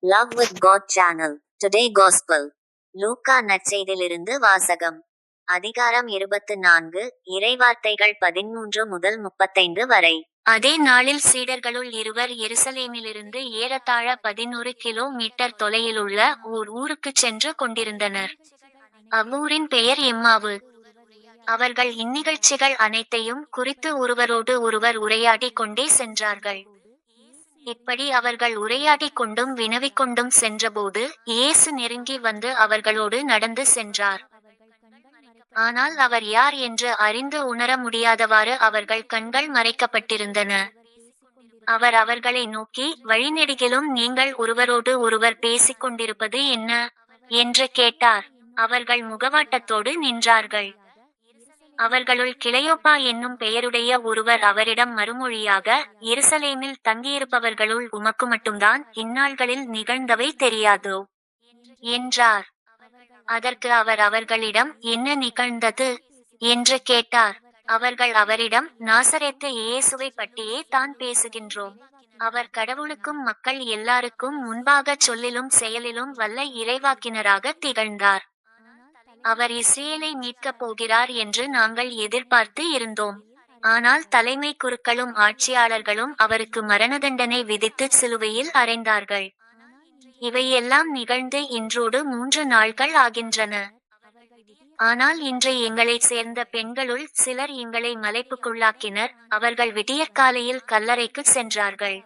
Love with God channel. Today Gospel. லூக்கா நற்செய்தியிலிருந்து வாசகம். அதிகாரம் 24, இறைவார்த்தைகள் 13 முதல் 35 வரை. அதே நாளில் சீடர்களுள் இருவர் எருசலேமிலிருந்து ஏறத்தாழ 11 கிலோமீட்டர் தொலையிலுள்ள ஊருக்குச் சென்று கொண்டிருந்தனர். அவ்வூரின் பெயர் எம்மாவு. அவர்கள் இந்நிகழ்ச்சிகள் அனைத்தையும் குறித்து ஒருவரோடு ஒருவர் உரையாடிக் கொண்டே சென்றார்கள். இப்படி அவர்கள் உரையாடிக் கொண்டும் வினவிக்கொண்டும் சென்றபோது இயேசு நெருங்கி வந்து அவர்களோடு நடந்து சென்றார். ஆனால் அவர் யார் என்று அறிந்து உணர முடியாதவாறு அவர்கள் கண்கள் மறைக்கப்பட்டிருந்தன. அவர் அவர்களை நோக்கி, வழிநெடுகிலும் நீங்கள் ஒருவரோடு ஒருவர் பேசிக் கொண்டிருப்பது என்ன என்று கேட்டார். அவர்கள் முகவாட்டத்தோடு நின்றார்கள். அவர்களுள் கிளையோப்பா என்னும் பெயருடைய ஒருவர் அவரிடம் மறுமொழியாக, எருசலேமில் தங்கியிருப்பவர்களுள் உமக்கு மட்டும்தான் இந்நாள்களில் நிகழ்ந்தவை தெரியாதோ என்றார். அதற்கு அவர் அவர்களிடம், என்ன நிகழ்ந்தது என்று கேட்டார். அவர்கள் அவரிடம், நாசரேத்து இயேசுவை பற்றியே தான் பேசுகின்றோம். அவர் கடவுளுக்கும் மக்கள் எல்லாருக்கும் முன்பாகச் சொல்லிலும் செயலிலும் வல்ல இறைவாக்கினராக திகழ்ந்தார். அவர் இஸ்ரேலை மீட்கப் போகிறார் என்று நாங்கள் எதிர்பார்த்து இருந்தோம். ஆனால் தலைமை குருக்களும் ஆட்சியாளர்களும் அவருக்கு மரண தண்டனை விதித்து சிலுவையில் அறைந்தார்கள். இவையெல்லாம் நிகழ்ந்து இன்றோடு 3 நாள்கள் ஆகின்றன. ஆனால் இன்று எங்களைச் சேர்ந்த பெண்களுள் சிலர் எங்களை மலைப்புக்குள்ளாக்கினர். அவர்கள் விடியற்காலையில் கல்லறைக்குச் சென்றார்கள்.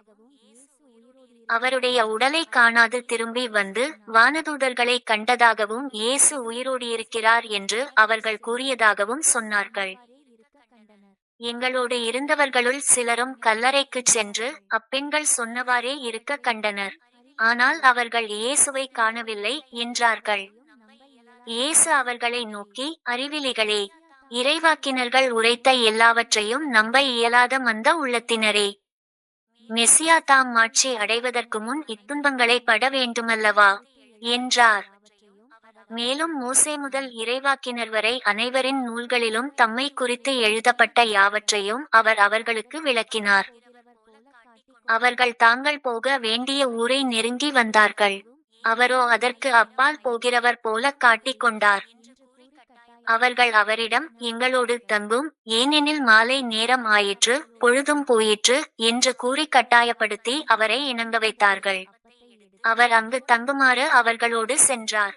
அவருடைய உடலை காணாது திரும்பி வந்து வானதூதர்களை கண்டதாகவும் இயேசு உயிரோடியிருக்கிறார் என்று அவர்கள் கூறியதாகவும் சொன்னார்கள். எங்களோடு இருந்தவர்களுள் சிலரும் கல்லறைக்குச் சென்று அப்பெண்கள் சொன்னவாறே இருக்க கண்டனர். ஆனால் அவர்கள் இயேசுவை காணவில்லை என்றார்கள். இயேசு அவர்களை நோக்கி, அறிவிலிகளே, இறைவாக்கினர்கள் உரைத்த எல்லாவற்றையும் நம்ப இயலாத மந்த உள்ளத்தினரே, மெசியா தாம் மாட்சி அடைவதற்கு முன் இத்துன்பங்களை பட வேண்டுமல்லவா என்றார். மேலும் மோசே முதல் இறைவாக்கினர் வரை அனைவரின் நூல்களிலும் தம்மை குறித்து எழுதப்பட்ட யாவற்றையும் அவர் அவர்களுக்கு விளக்கினார். அவர்கள் தாங்கள் போக வேண்டிய ஊரை நெருங்கி வந்தார்கள். அவரோ அதற்கு அப்பால் போகிறவர் போல காட்டிக் கொண்டார். அவர்கள் அவரிடம், எங்களோடு தங்கும், ஏனெனில் மாலை நேரம் ஆயிற்று, பொழுதும் போயிற்று என்று கூறி கட்டாயப்படுத்தி அவரை இணங்க வைத்தார்கள். அவர் அங்கு தங்குமாறு அவர்களோடு சென்றார்.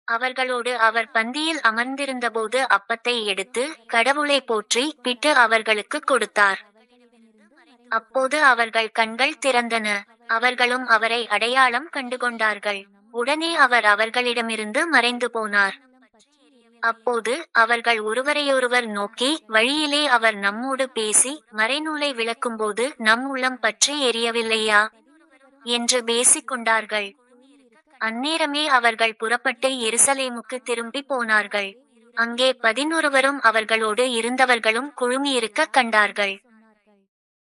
அவர்களோடு அவர் பந்தியில் அமர்ந்திருந்தபோது அப்பத்தை எடுத்து கடவுளை போற்றி பிட்டு அவர்களுக்கு கொடுத்தார். அப்போது அவர்கள் கண்கள் திறந்தன. அவர்களும் அவரை அடையாளம் கண்டுகொண்டார்கள். உடனே அவர் அவர்களிடமிருந்து மறைந்து போனார். அப்போது அவர்கள் ஒருவரையொருவர் நோக்கி, வழியிலே அவர் நம்மோடு பேசி மறைநூலை விளக்கும்போது நம் உள்ளம் பற்றி எரியவில்லையா என்று பேசிக் கொண்டார்கள். அந்நேரமே அவர்கள் புறப்பட்டு எருசலேமுக்கு திரும்பி போனார்கள். அங்கே 11 அவர்களோடு இருந்தவர்களும் குழுமியிருக்க கண்டார்கள்.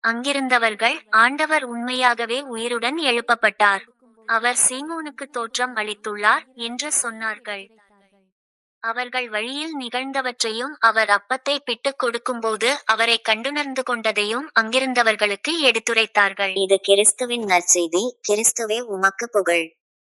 அங்கிருந்தவர்கள், ஆண்டவர் உண்மையாகவே உயிருடன் எழுப்பப்பட்டார், அவர் சீமோனுக்கு தோற்றம் அளித்துள்ளார் என்று சொன்னார்கள். அவர்கள் வழியில் நிகழ்ந்தவற்றையும் அவர் அப்பத்தை பிட்டுக் கொடுக்கும்போது அவரை கண்டுணர்ந்து கொண்டதையும் அங்கிருந்தவர்களுக்கு எடுத்துரைத்தார்கள். இது கிறிஸ்துவின் நற்செய்தி. கிறிஸ்துவே உமக்கு புகழ்.